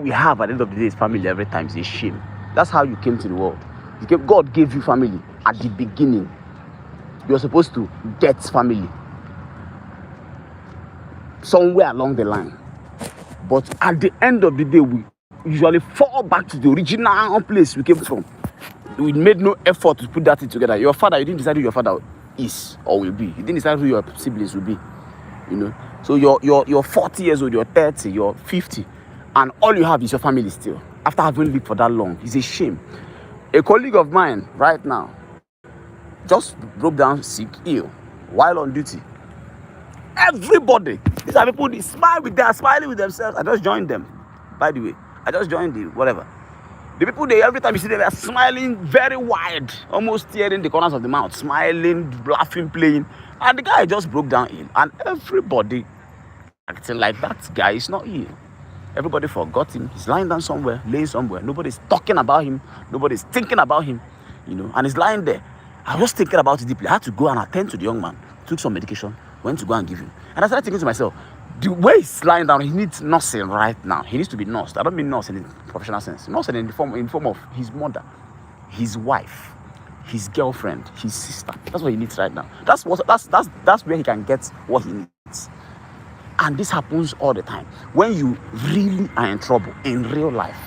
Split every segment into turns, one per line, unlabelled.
we have at the end of the day is family every time. It's a shame. That's how you came to the world. God gave you family at the beginning. You're supposed to get family somewhere along the line. But at the end of the day, we usually fall back to the original place we came from. We made no effort to put that thing together. Your father, you didn't decide who your father is or will be. You didn't decide who your siblings will be. So you're 40 years old, you're 30, you're 50, and all you have is your family still. After having lived for that long, it's a shame. A colleague of mine right now just broke down sick, ill, while on duty. Everybody, these are people, they are smiling with themselves. I just joined them, by the way. I just joined the whatever. The people, every time you see them, they are smiling very wide, almost tearing the corners of the mouth, smiling, laughing, playing. And the guy just broke down ill. And everybody acting like that guy is not ill. Everybody forgot him. He's lying down somewhere, laying somewhere. Nobody's talking about him. Nobody's thinking about him, and he's lying there. I was thinking about it deeply. I had to go and attend to the young man. Took some medication, went to go and give him. And I started thinking to myself, the way he's lying down, he needs nursing right now. He needs to be nursed. I don't mean nurse in the professional sense. Nursing in the form of his mother, his wife, his girlfriend, his sister. That's what he needs right now. That's where he can get what he needs. And this happens all the time. When you really are in trouble in real life,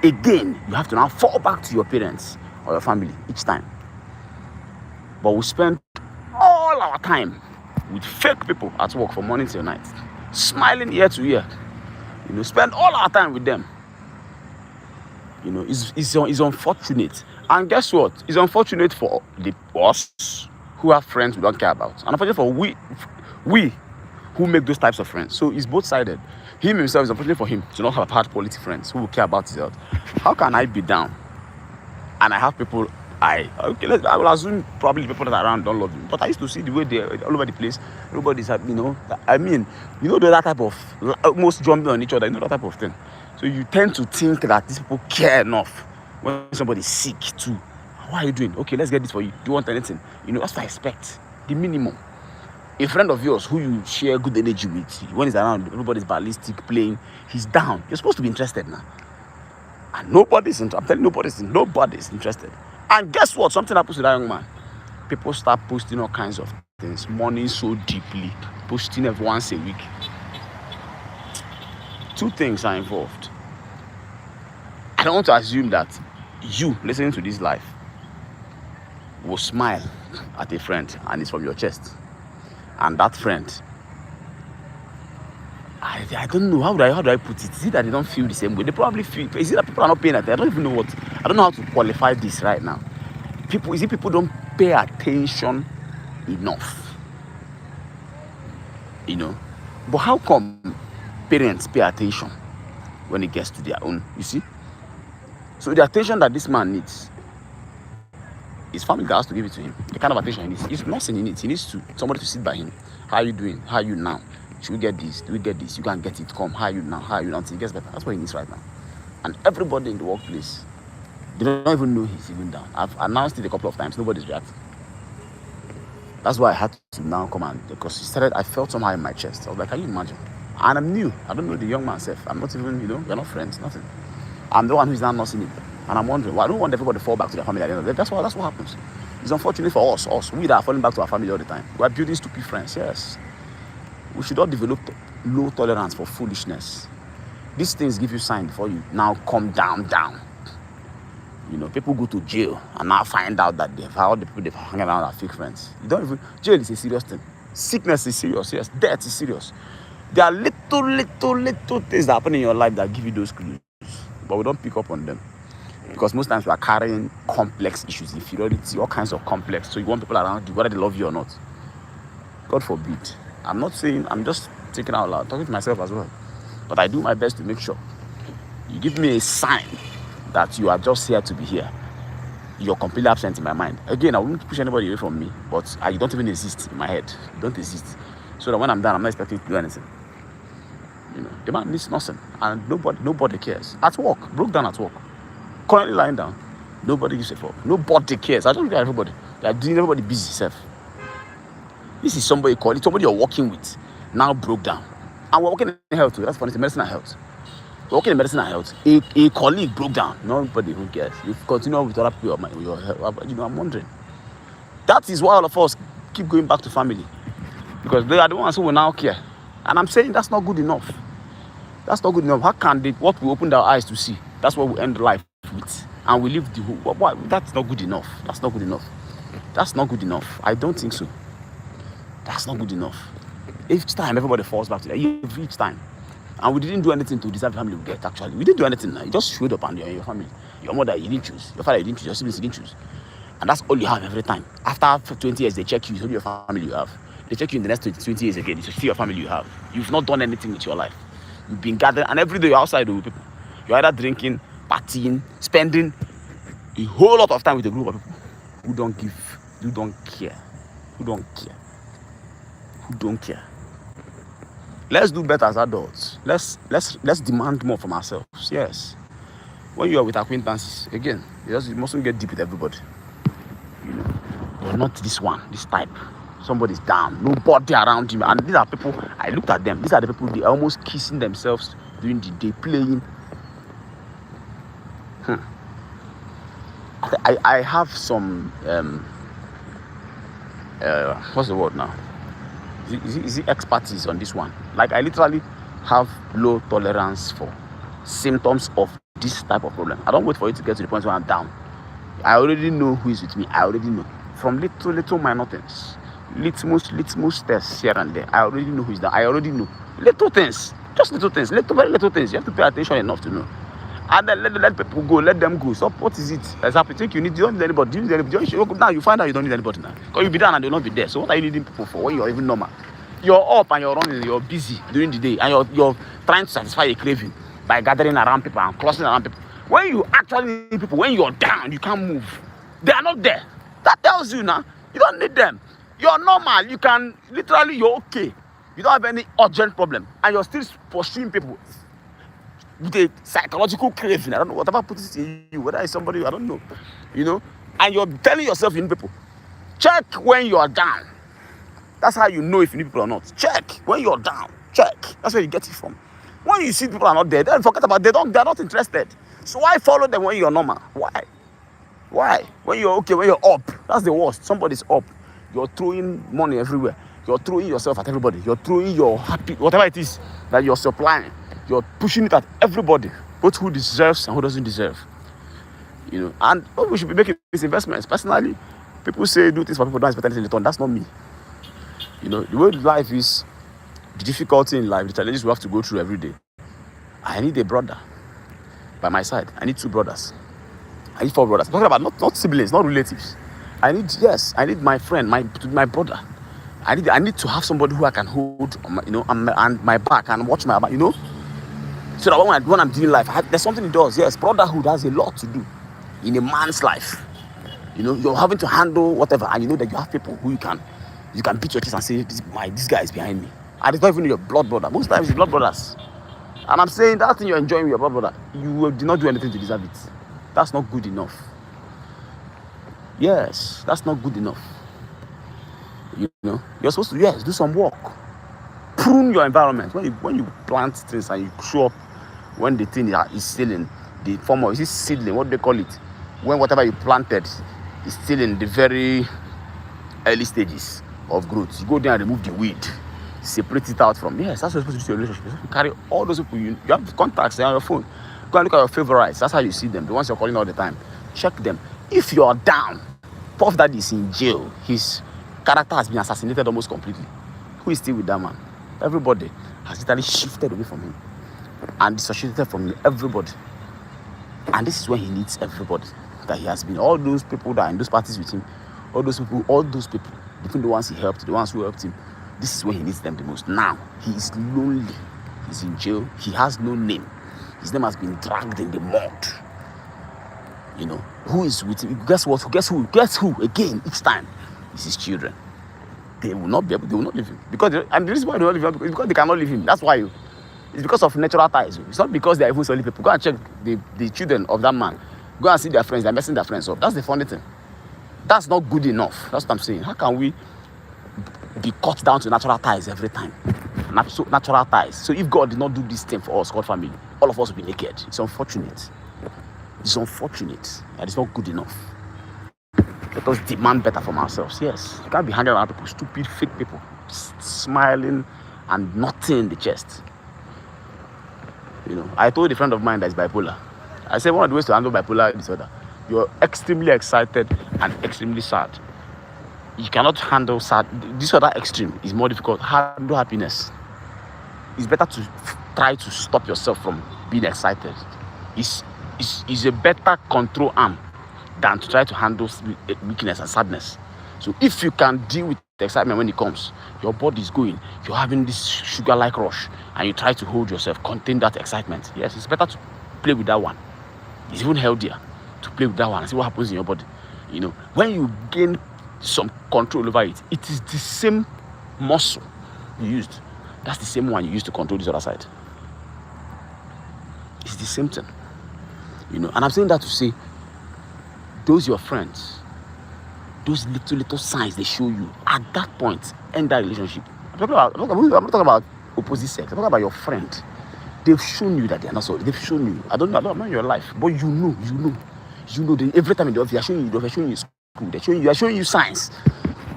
again, you have to now fall back to your parents or your family each time. But we spend all our time with fake people at work from morning till night, smiling ear to ear. Spend all our time with them. It's unfortunate. And guess what? It's unfortunate for us who have friends we don't care about. And unfortunate for we who make those types of friends. So it's both-sided. Him himself, is unfortunate for him to not have hard quality friends who will care about his health. How can I be down and I have people I will assume probably the people that are around don't love him. But I used to see the way they're all over the place. Everybody's, I mean, that type of almost jumping on each other, that type of thing. So you tend to think that these people care enough when somebody's sick too. What are you doing? Okay, let's get this for you. Do you want anything? That's what I expect. The minimum. A friend of yours who you share good energy with, when he's around, everybody's ballistic, playing, he's down. You're supposed to be interested now. And nobody's interested. And guess what? Something happens to that young man. People start posting all kinds of things, money so deeply, posting it once a week. Two things are involved. I don't want to assume that you listening to this life will smile at a friend and it's from your chest. And that friend, I don't know, how do I put it? Is it that they don't feel the same way? They probably feel. Is it that people are not paying attention? I don't even know I don't know how to qualify this right now. People don't pay attention enough? But how come parents pay attention when it gets to their own? You see? So the attention that this man needs, his family has to give it to him. The kind of attention he needs. It's nothing he needs. He needs somebody to sit by him. How are you doing? How are you now? Should we get this? Do we get this? You can't get it. Come. How are you now? How are you now? Until it gets better. That's what he needs right now. And everybody in the workplace, they don't even know he's even down. I've announced it a couple of times. Nobody's reacting. That's why I had to now come and, because he started, I felt somehow in my chest. I was like, can you imagine? And I'm new. I don't know the young man self. I'm not even, we're not friends, nothing. I'm the one who's now nursing him. And I'm wondering, I don't want everybody to fall back to their family at the end of the day. That's what happens. It's unfortunate for us. We that are falling back to our family all the time. We're building stupid friends, yes. We should not develop low tolerance for foolishness. These things give you sign before you now come down. People go to jail and now find out that all the people they've hanging around are fake friends. Jail is a serious thing. Sickness is serious, yes. Death is serious. There are little things that happen in your life that give you those clues. But we don't pick up on them. Because most times we are carrying complex issues, inferiority, all kinds of complex. So you want people around you, whether they love you or not. God forbid. I'm not saying, I'm just thinking out loud, talking to myself as well. But I do my best to make sure you give me a sign that you are just here to be here. You're completely absent in my mind. Again, I won't push anybody away from me, but you don't even exist in my head. You don't exist. So that when I'm done, I'm not expecting to do anything. The man needs nothing, and nobody cares. At work, broke down at work, currently lying down. Nobody gives a fuck. Nobody cares. I don't look at everybody. They're doing everybody busy self. This is somebody you're working with, now broke down. And we're working in health too. That's funny, it's medicine and health. working in medicine and health. A colleague broke down. Nobody who cares. You continue with other people. I'm wondering. That is why all of us keep going back to family, because they are the ones who will now care. And I'm saying that's not good enough. That's not good enough. How can they, what we opened our eyes to see, that's what we end life with, and we live the whole. That's not good enough. That's not good enough. That's not good enough. I don't think so. That's not good enough. Each time everybody falls back to that. Each time. And we didn't do anything to deserve the family we get, actually. We didn't do anything. You just showed up and you're in your family. Your mother, you didn't choose. Your father, you didn't choose. Your siblings, you didn't choose. And that's all you have every time. After 20 years, they check you. It's only your family you have. They check you in the next 20 years again. It's still your family you have. You've not done anything with your life. You've been gathered. And every day you're outside with people. You're either drinking, partying, spending a whole lot of time with a group of people who don't give, who don't care. Who don't care. Who don't care. Let's do better as adults. Let's demand more from ourselves. Yes. When you are with acquaintances, again, you mustn't get deep with everybody. You know, but not this one, this type. Somebody's down, nobody around him, and these are people. I looked at them. These are the people. They are almost kissing themselves during the day, playing. I have some. What's the word now? Is it expertise on this one? Like, I literally have low tolerance for symptoms of this type of problem. I don't wait for it to get to the point where I'm down. I already know who is with me. I already know. From little minor things. Litmus tests here and there. I already know who is there. I already know. Little things. Just little things. Very little things. You have to pay attention enough to know. And then let people go. Let them go. So what is it? Exactly. Think you don't need anybody. You need anybody. Now you find out you don't need anybody now. Because you'll be there and they'll not be there. So what are you needing people for when you're even normal? You're up and you're running. You're busy during the day. And you're trying to satisfy a craving by gathering around people and clustering around people. When you actually need people, when you're down, you can't move. They are not there. That tells you now, you don't need them. You're normal. You can, literally, you're okay. You don't have any urgent problem. And you're still pursuing people with a psychological craving. I don't know, whatever puts it in you, whether it's somebody, I don't know. You know? And you're telling yourself you need people. Check when you're down. That's how you know if you need people or not. Check when you're down. Check. That's where you get it from. When you see people are not there, then forget about it. They're not interested. So why follow them when you're normal? Why? When you're okay, when you're up, that's the worst. Somebody's up. You're throwing money everywhere. You're throwing yourself at everybody. You're throwing your happy, whatever it is that you're supplying. You're pushing it at everybody, both who deserves and who doesn't deserve. You know, and we should be making these investments. Personally, people say do things for people, don't expect anything in return. That's not me. You know, the way life is, the difficulty in life, the challenges we have to go through every day. I need a brother by my side. I need 2 brothers. I need 4 brothers. I'm talking about not siblings, not relatives. I need my friend, my brother. I need to have somebody who I can hold, and my back and watch my back, so that when I'm doing life, there's something it does. Yes, brotherhood has a lot to do in a man's life. You're having to handle whatever, and you know that you have people who you can beat your chest and say, this guy is behind me. And it's not even your blood brother. Most times it's blood brothers. And I'm saying that thing you're enjoying with your blood brother, you did not do anything to deserve it. That's not good enough. Yes, that's not good enough. You're supposed to, do some work. Prune your environment. When you plant things and you show up when the thing is still in the form of, is it seedling? What do they call it? When whatever you planted is still in the very early stages of growth. You go there and remove the weed. Separate it out from, yes, that's what you're supposed to do in your relationship. You carry all those people, you have contacts on your phone. Go and look at your favorites. That's how you see them, the ones you're calling all the time. Check them. If you're down, Puff Daddy is in jail. His character has been assassinated almost completely. Who is still with that man? Everybody has literally shifted away from him and dissociated from everybody. And this is when he needs everybody that he has been. All those people that are in those parties with him, all those people, between the ones he helped, the ones who helped him, this is when he needs them the most. Now, he is lonely. He's in jail. He has no name. His name has been dragged in the mud. Who is with him? Guess what? Guess who? Again, each time, it's his children. They will not leave him. And the reason why they will not leave him is because they cannot leave him. That's why. It's because of natural ties. It's not because they are even solid people. Go and check the children of that man. Go and see their friends. They're messing their friends up. That's the funny thing. That's not good enough. That's what I'm saying. How can we be cut down to natural ties every time? Natural ties. So if God did not do this thing for us called family, all of us will be naked. It's unfortunate. It's unfortunate that it's not good enough. Let us demand better from ourselves. Yes, you can't be hanging around people, stupid, fake people, smiling and nothing in the chest. I told a friend of mine that is bipolar. I said one of the ways to handle bipolar disorder, you're extremely excited and extremely sad. You cannot handle sad. This other extreme is more difficult. Handle happiness. It's better to try to stop yourself from being excited. It's a better control arm than to try to handle weakness and sadness. So if you can deal with the excitement when it comes, your body is going, you're having this sugar-like rush, and you try to hold yourself, contain that excitement. Yes, it's better to play with that one. It's even healthier to play with that one and see what happens in your body. When you gain some control over it, it is the same muscle you used. That's the same one you used to control this other side. It's the same thing. And I'm saying that to say, those your friends, those little signs they show you, at that point, end that relationship. I'm not talking about opposite sex. I'm talking about your friend. They've shown you that they are not sorry. They've shown you. I don't know in your life, but you know. Every time in the office, they're showing you school. They are showing you signs.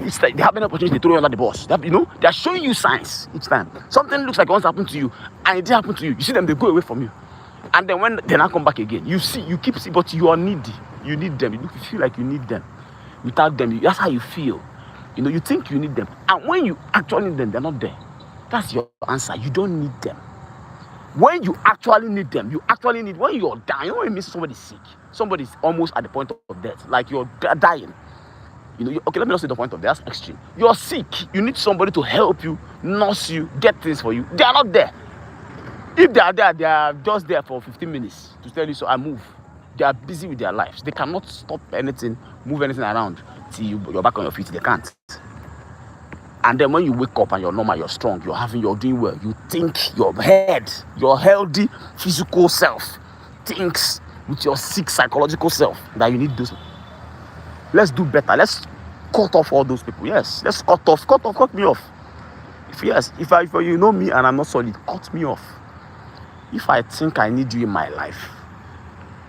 It's like they have an opportunity to throw you under the bus. They are showing you signs each time. Something looks like it wants to happen to you, and it didn't happen to you. You see them, they go away from you. And then when they now come back again, you keep seeing, but you are needy. You need them. You feel like you need them. Without them, that's how you feel. You think you need them. And when you actually need them, they're not there. That's your answer. You don't need them. When you actually need them, when you're dying, when you miss somebody sick, somebody's almost at the point of death, like you're dying. Okay, let me not say the point of death, that's extreme. You're sick. You need somebody to help you, nurse you, get things for you. They are not there. If they are there, they are just there for 15 minutes to tell you, so I move. They are busy with their lives. They cannot stop anything, move anything around till you're back on your feet. They can't. And then when you wake up and you're normal, you're strong, you're doing well, you think your head, your healthy physical self thinks with your sick psychological self that you need those. Let's do better. Let's cut off all those people. Yes, let's cut me off. If you know me and I'm not solid, cut me off. If I think I need you in my life,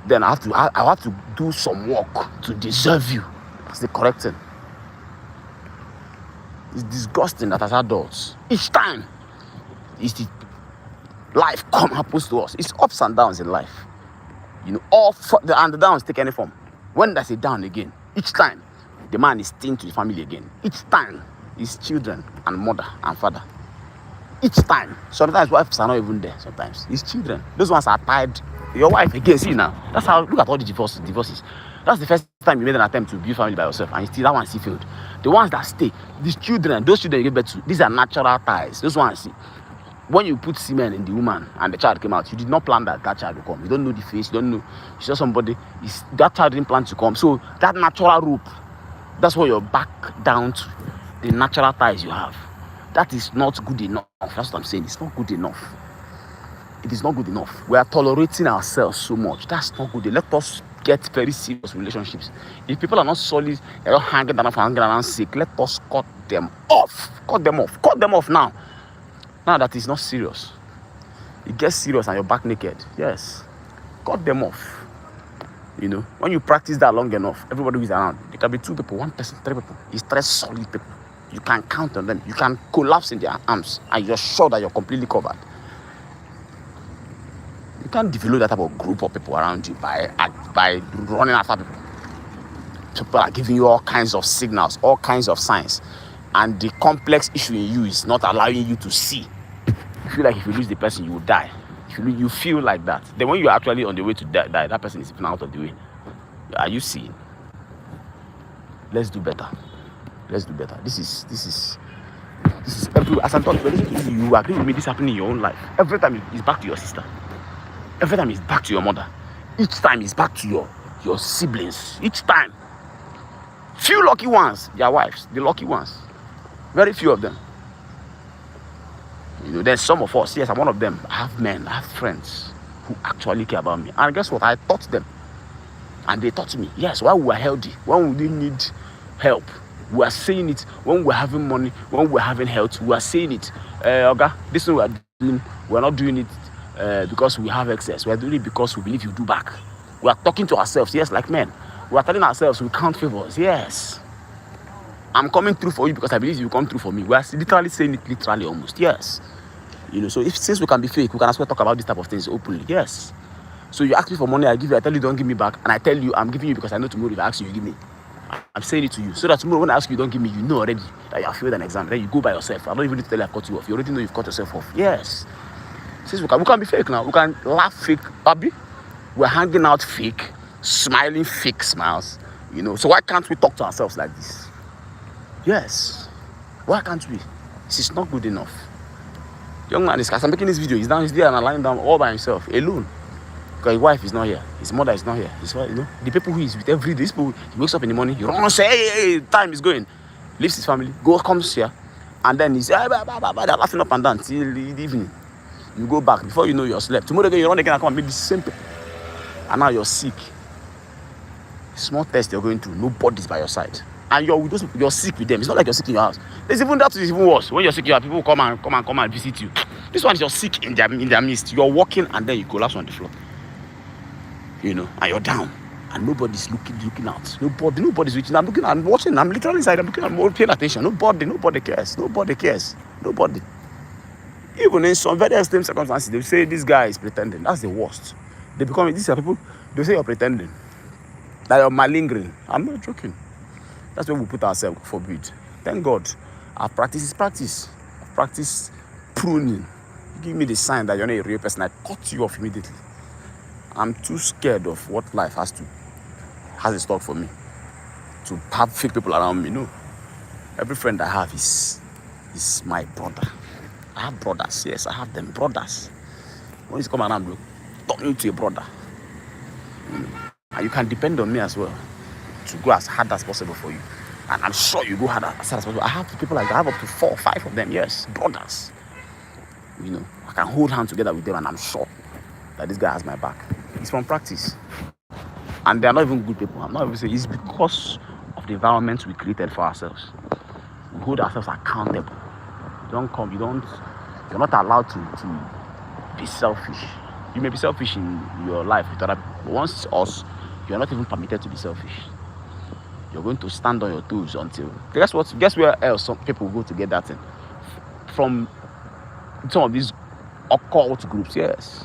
then I have to do some work to deserve you. That's the correct thing. It's disgusting that as adults, each time life happens to us. It's ups and downs in life. And the downs take any form. When there's a down again, each time the man is staying to the family again. Each time his children and mother and father. Each time. Sometimes wives are not even there. Sometimes his children. Those ones are tied. Your wife again. See now. That's how. Look at all the divorces. That's the first time you made an attempt to build family by yourself, and that one still failed. The ones that stay, those children you give birth to, these are natural ties. Those ones, see, when you put semen in the woman and the child came out, you did not plan that child will come. You don't know the face. You don't know. You saw somebody. That child didn't plan to come. So that natural rope, that's what you're back down to. The natural ties you have. That is not good enough. That's what I'm saying. It's not good enough. It is not good enough. We are tolerating ourselves so much. That's not good. Let us get very serious relationships. If people are not solid, they're not hanging around sick, let us cut them off. Cut them off now. Now that is not serious. It gets serious and you're back naked. Yes. Cut them off. When you practice that long enough, everybody who is around, there can be 2 people, 1 person, 3 people. It's 3 solid people. You can count on them. You can collapse in their arms and you're sure that you're completely covered. You can't develop that type of group of people around you by running after people. People are giving you all kinds of signals, all kinds of signs. And the complex issue in you is not allowing you to see. You feel like if you lose the person, you will die. You feel like that. Then when you're actually on the way to die, that person is out of the way. Are you seeing? Let's do better. This is every, as I'm talking, you agree with me, this happening in your own life. Every time it's back to your sister. Every time it's back to your mother. Each time it's back to your siblings. Each time. Few lucky ones, their wives, the lucky ones. Very few of them. There's some of us, yes, I'm one of them. I have friends who actually care about me. And guess what? I taught them. And they taught me, yes, while we were healthy, when we didn't need help, we are saying it. When we're having money, when we're having health, we are saying it. Oga, this is what we're doing. We're not doing it because we have excess. We are doing it because we believe you do back. We are talking to ourselves, yes, like men. We are telling ourselves we count favors, yes. I'm coming through for you because I believe you come through for me. We are literally saying it literally almost, yes. So since we can be fake, we can as well talk about this type of things openly, yes. So you ask me for money, I give you, I tell you don't give me back, and I tell you I'm giving you because I know tomorrow if I ask you, you give me. I'm saying it to you, so that tomorrow when I ask you, don't give me, you know already that you have failed an exam. Then you go by yourself. I don't even need to tell you I've cut you off. You already know you've cut yourself off. Yes. Since we can be fake now. We can laugh fake, Abby. We're hanging out fake, smiling fake smiles. So why can't we talk to ourselves like this? Yes. Why can't we? This is not good enough. The young man is, as I'm making this video, he's there and lying down all by himself, alone. Because his wife is not here, his mother is not here. His wife, the people who he's with every day, he wakes up in the morning, he runs, say, hey, time is going. Leaves his family, comes here, and then he's they're laughing up and down till the evening. You go back, before you know you're slept. Tomorrow again, you run again and come and meet the same people. And now you're sick. Small test you're going through, nobody's by your side. And you're sick with them. It's not like you're sick in your house. That is even worse. When you're sick, you have people come and visit you. This one is you're sick in their midst. You're walking and then you collapse on the floor. And you're down. And nobody's looking out. Nobody's reaching. I'm watching. I'm literally inside. I'm looking at more, paying attention. Nobody cares. Nobody. Even in some very extreme circumstances, they say this guy is pretending. That's the worst. These are people, they say you're pretending. That you're malingering. I'm not joking. That's where we put ourselves, forbid. Thank God. Our practice is practice. Practice pruning. You give me the sign that you're not a real person, I cut you off immediately. I'm too scared of what life has in stock for me. To have fake people around me. No. Every friend I have is my brother. I have brothers. Yes, I have them. Brothers. When you come around, look, turn you into a brother. And you can depend on me as well to go as hard as possible for you. And I'm sure you go hard as hard as possible. I have people like that. I have up to 4 or 5 of them. Yes, brothers. I can hold hands together with them and I'm sure that this guy has my back. It's from practice. And they are not even good people. I'm not even saying it's because of the environment we created for ourselves. We hold ourselves accountable. You're not allowed to be selfish. You may be selfish in your life with other people. But once it's us, you're not even permitted to be selfish. You're going to stand on your toes until... Guess where else some people go to get that thing? From some of these occult groups, yes.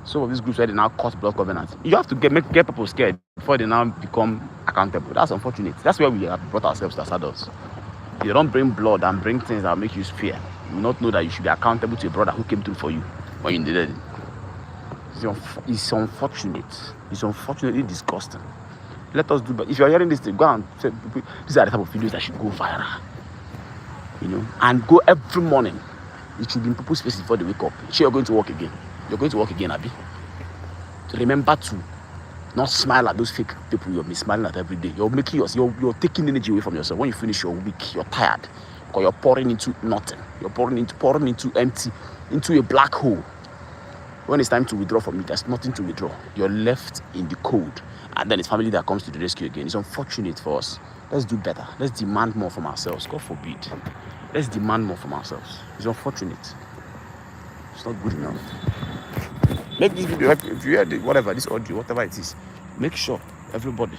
Some of these groups where they now cause blood covenants. You have to get people scared before they now become accountable. That's unfortunate. That's where we have brought ourselves as adults. You don't bring blood and bring things that will make you fear. You will not know that you should be accountable to a brother who came through for you when you needed it. It's unfortunate. It's unfortunately disgusting. Let us do, but if you're hearing this thing, go and say, these are the type of videos that should go viral. And go every morning. It should be in people's faces before they wake up. Sure, you're going to work again. You're going to work again, Abby. So remember to not smile at those fake people you'll be smiling at every day. You're taking energy away from yourself. When you finish your week, you're tired. Because you're pouring into nothing. You're pouring into empty, into a black hole. When it's time to withdraw from it, there's nothing to withdraw. You're left in the cold. And then it's family that comes to the rescue again. It's unfortunate for us. Let's do better. Let's demand more from ourselves. God forbid. Let's demand more from ourselves. It's unfortunate. It's not good enough. Make this video, if you hear this audio, whatever it is, make sure everybody,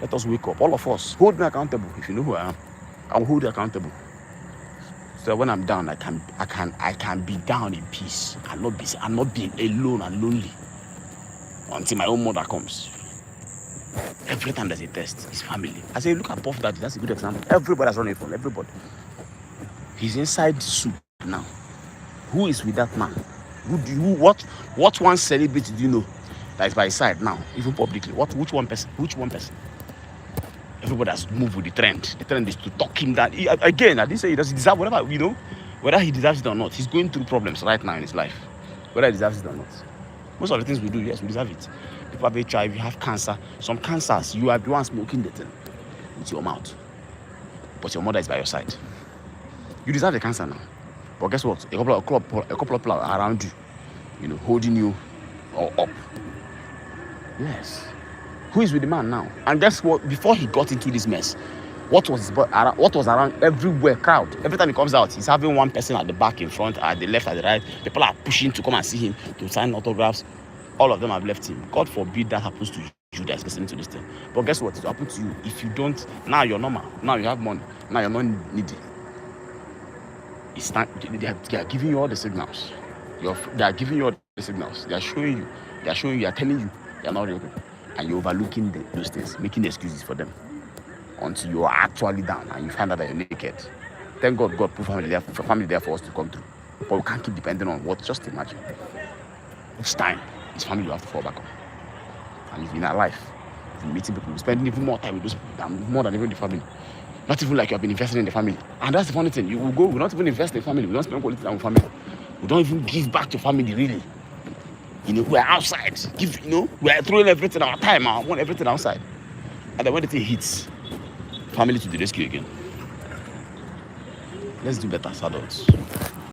let us wake up. All of us, hold me accountable. If you know who I am, I'll hold you accountable. So when I'm down, I can be down in peace and not be alone and lonely until my own mother comes. Every time there's a test, it's family. I say, look at Puff Daddy. That's a good example. Everybody's running from everybody. He's inside soup now. Who is with that man? What one celebrity do you know that is by his side now, even publicly? Which one person? Everybody has moved with the trend. The trend is to talk him down. I didn't say he doesn't deserve whatever, whether he deserves it or not. He's going through problems right now in his life, whether he deserves it or not. Most of the things we do, yes, we deserve it. People have HIV, you have cancer. Some cancers, you are the one smoking the thing with your mouth. But your mother is by your side. You deserve the cancer now. But guess what? A couple of people are around you, holding you up. Yes. Who is with the man now? And guess what? Before he got into this mess, What was around everywhere? Crowd. Every time he comes out, he's having one person at the back, in front, at the left, at the right. People are pushing to come and see him, to sign autographs. All of them have left him. God forbid that happens to you that's listening to this thing. But guess what? It will happen to you if you don't. Now you're normal. Now you have money. Now you're not needy. It's time. They are giving you all the signals. They are giving you all the signals. They are showing you. They are showing you. They are telling you they are not real people. And you're overlooking those things, making excuses for them until you are actually down and you find out that you're naked. Thank God, God put family there for us to come through. But we can't keep depending on what. Just imagine. Each time, it's family you have to fall back on. And if in our life, if you're meeting people, you're spending even more time with those people, more than even the family. Not even like you have been investing in the family. And that's the funny thing. You will go, we don't even invest in the family. We don't spend quality time with family. We don't even give back to family, really. We're outside. We're throwing everything, our time, everything outside. And then when the thing hits, family to the rescue again. Let's do better as adults.